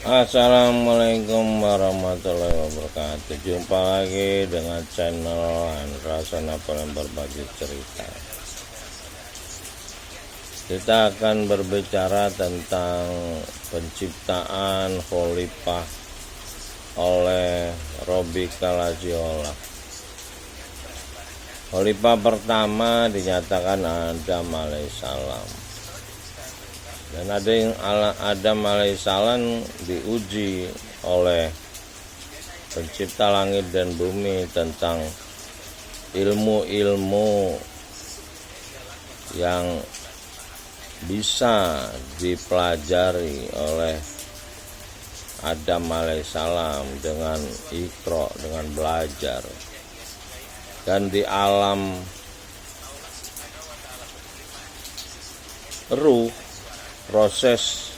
Assalamualaikum warahmatullahi wabarakatuh. Jumpa lagi dengan channel Andra Napoleon berbagi cerita. Kita akan berbicara tentang penciptaan khalifah oleh Robby Kalaziola. Khalifah pertama dinyatakan Adam alaihissalam. Dan Adam alaihissalam diuji oleh pencipta langit dan bumi tentang ilmu-ilmu yang bisa dipelajari oleh Adam alaihissalam dengan Iqra, dengan belajar. Dan di alam ruh, proses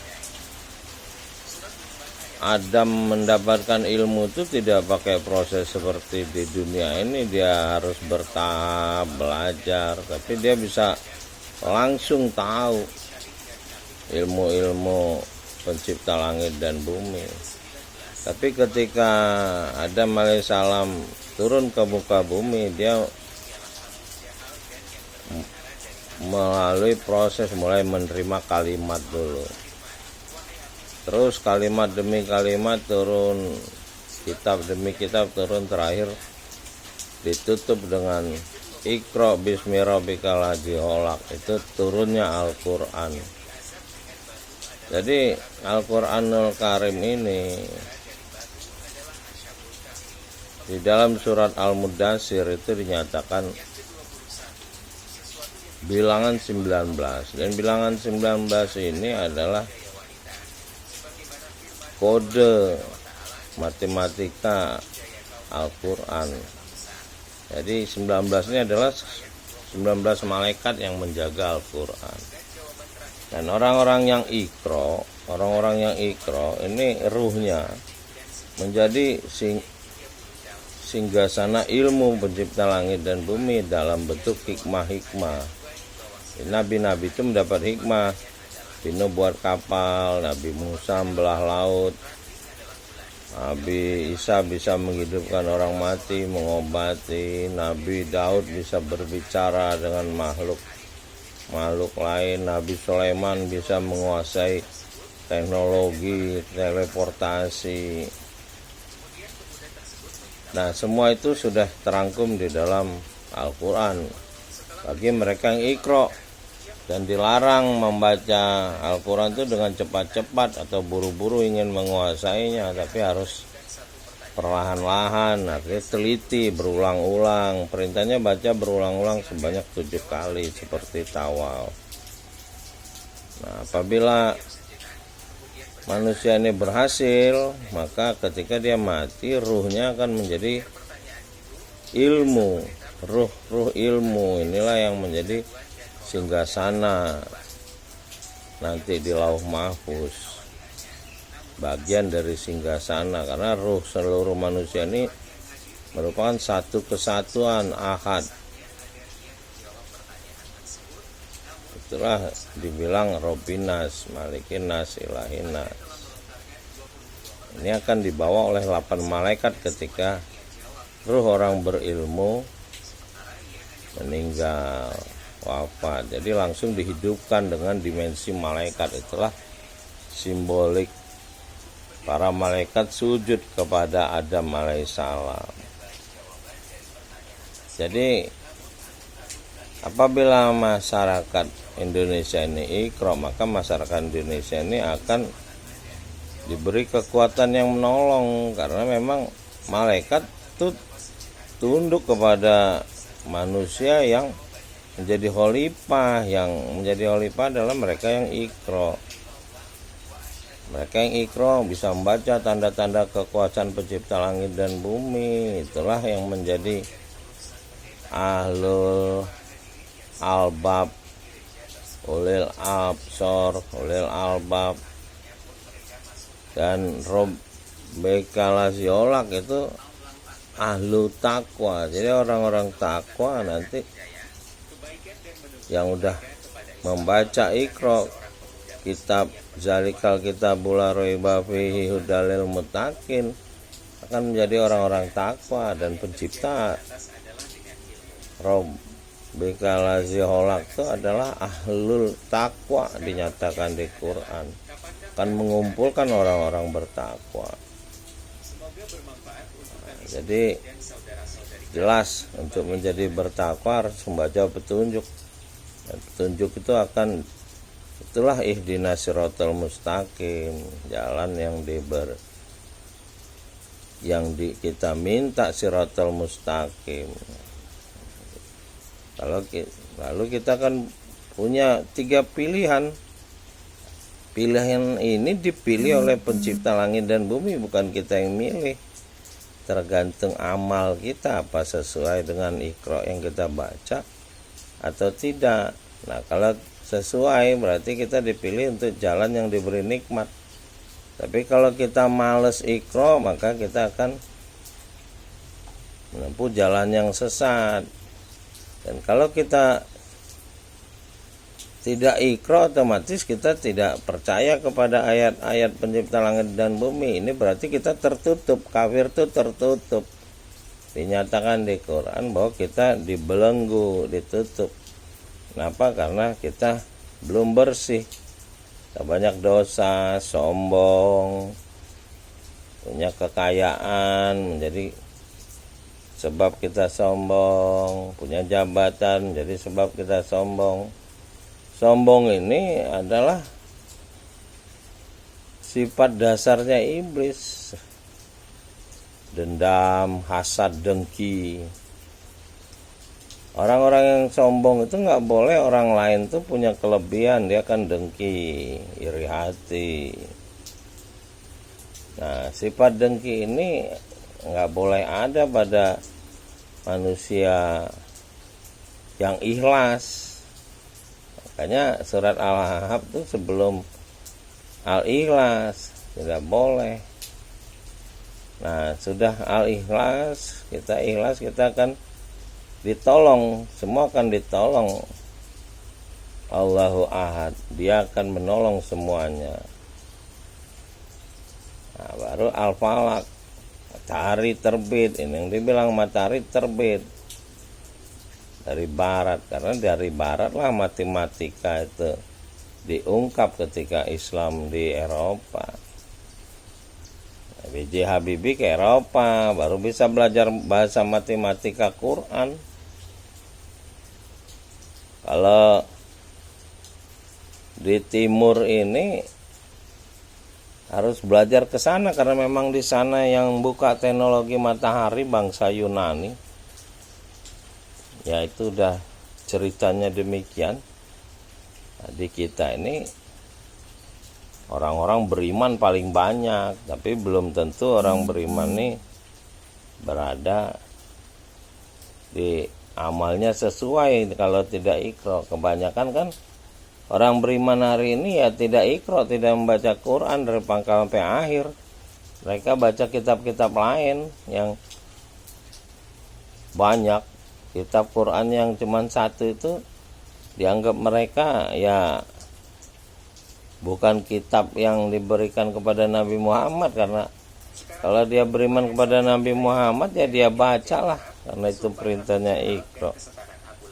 Adam mendapatkan ilmu itu tidak pakai proses seperti di dunia ini. Dia harus bertahap belajar, tapi dia bisa langsung tahu ilmu-ilmu pencipta langit dan bumi. Tapi ketika Adam alaihissalam turun ke muka bumi, dia melalui proses mulai menerima kalimat dulu, terus kalimat demi kalimat turun, kitab demi kitab turun, terakhir ditutup dengan Iqra bismi rabbikal ladzi khalaq. Itu turunnya Al-Quran. Jadi Al-Quranul Karim ini di dalam surat Al-Mudaththir itu dinyatakan bilangan 19, dan bilangan 19 ini adalah kode matematika Al-Quran. Jadi 19 ini adalah 19 malaikat yang menjaga Al-Quran. Dan orang-orang yang Iqra ini ruhnya menjadi singgasana ilmu pencipta langit dan bumi dalam bentuk hikmah-hikmah. Nabi-nabi itu mendapat hikmah. Nuh buat kapal, Nabi Musa membelah laut, Nabi Isa bisa menghidupkan orang mati, mengobati, Nabi Daud bisa berbicara dengan makhluk lain, Nabi Sulaiman bisa menguasai teknologi teleportasi. Nah, semua itu sudah terangkum di dalam Al-Quran bagi mereka yang Iqra, dan dilarang membaca Al-Quran itu dengan cepat-cepat atau buru-buru ingin menguasainya, tapi harus perlahan-lahan, artinya teliti, berulang-ulang. Perintahnya baca berulang-ulang sebanyak 7 kali seperti tawaf. Nah, apabila manusia ini berhasil, maka ketika dia mati, ruhnya akan menjadi ilmu. Ruh ilmu inilah yang menjadi singgasana nanti di Lauh Mahfuz, bagian dari singgasana, karena ruh seluruh manusia ini merupakan satu kesatuan ahad. Itulah dibilang Robbinas, Malikinas, Ilahinas. Ini akan dibawa oleh 8 malaikat ketika ruh orang berilmu meninggal, wafat. Jadi langsung dihidupkan dengan dimensi malaikat. Itulah simbolik para malaikat sujud kepada Adam alaihissalam. Jadi apabila masyarakat Indonesia ini Iqra, maka masyarakat Indonesia ini akan diberi kekuatan yang menolong, karena memang malaikat itu tunduk kepada manusia yang menjadi khalifah. Yang menjadi khalifah adalah mereka yang Iqra. Mereka yang Iqra bisa membaca tanda-tanda kekuasaan pencipta langit dan bumi. Itulah yang menjadi ahlul albab, ulil absor, ulil albab. Dan Robby Kalaziola itu ahlu takwa. Jadi orang-orang takwa nanti yang udah membaca Iqra, kitab zalikal kitabul la raiba fihi hudalil muttaqin, akan menjadi orang-orang takwa. Dan pencipta Rabbika lazi khalaq itu adalah ahlul takwa, dinyatakan di Quran, akan mengumpulkan orang-orang bertakwa. Jadi jelas untuk menjadi bertakwa harus membaca petunjuk. Dan petunjuk itu itulah ihdinas siratal mustaqim, jalan yang kita minta siratal mustaqim. Lalu kita kan punya 3 pilihan. Pilihan ini dipilih oleh pencipta langit dan bumi, bukan kita yang milih. Tergantung amal kita, apa sesuai dengan Iqra yang kita baca atau tidak. Nah, kalau sesuai berarti kita dipilih untuk jalan yang diberi nikmat. Tapi kalau kita males Iqra, maka kita akan menempuh jalan yang sesat. Dan kalau kita tidak Iqra, otomatis kita tidak percaya kepada ayat-ayat pencipta langit dan bumi. Ini berarti kita tertutup, kafir itu tertutup. Dinyatakan di Quran bahwa kita dibelenggu, ditutup. Kenapa? Karena kita belum bersih. Kita banyak dosa, sombong, punya kekayaan, menjadi sebab kita sombong, punya jabatan, jadi sebab kita sombong. Sombong ini adalah sifat dasarnya iblis. Dendam, hasad, dengki. Orang-orang yang sombong itu nggak boleh orang lain tuh punya kelebihan, dia akan dengki, iri hati. Nah, sifat dengki ini nggak boleh ada pada manusia yang ikhlas. Makanya surat Al-Ahzab itu sebelum Al-Ikhlas, tidak boleh. Nah, sudah Al-Ikhlas, kita ikhlas, kita akan ditolong, semua akan ditolong. Allahu Ahad, dia akan menolong semuanya. Nah, baru Al-Falaq, matahari terbit. Ini yang dibilang matahari terbit dari barat, karena dari barat lah matematika itu diungkap ketika Islam di Eropa. B.J. Habibie ke Eropa baru bisa belajar bahasa matematika Quran. Kalau di timur ini harus belajar ke sana, karena memang di sana yang buka teknologi matahari bangsa Yunani. Ya, itu udah ceritanya demikian. Nah, di kita ini orang-orang beriman paling banyak, tapi belum tentu orang beriman nih berada di amalnya sesuai. Kalau tidak Iqra, kebanyakan kan orang beriman hari ini ya tidak Iqra, tidak membaca Quran dari pangkal sampai akhir. Mereka baca kitab-kitab lain yang banyak. Kitab Quran yang cuma satu itu dianggap mereka ya bukan kitab yang diberikan kepada Nabi Muhammad. Karena kalau dia beriman kepada Nabi Muhammad ya dia bacalah, karena itu perintahnya Iqra.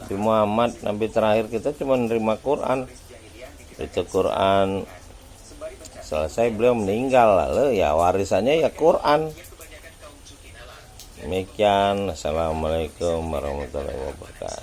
Nabi Muhammad, Nabi terakhir kita cuma menerima Quran. Itu Quran selesai beliau meninggal, lalu ya warisannya ya Quran. Demikian, assalamualaikum warahmatullahi wabarakatuh.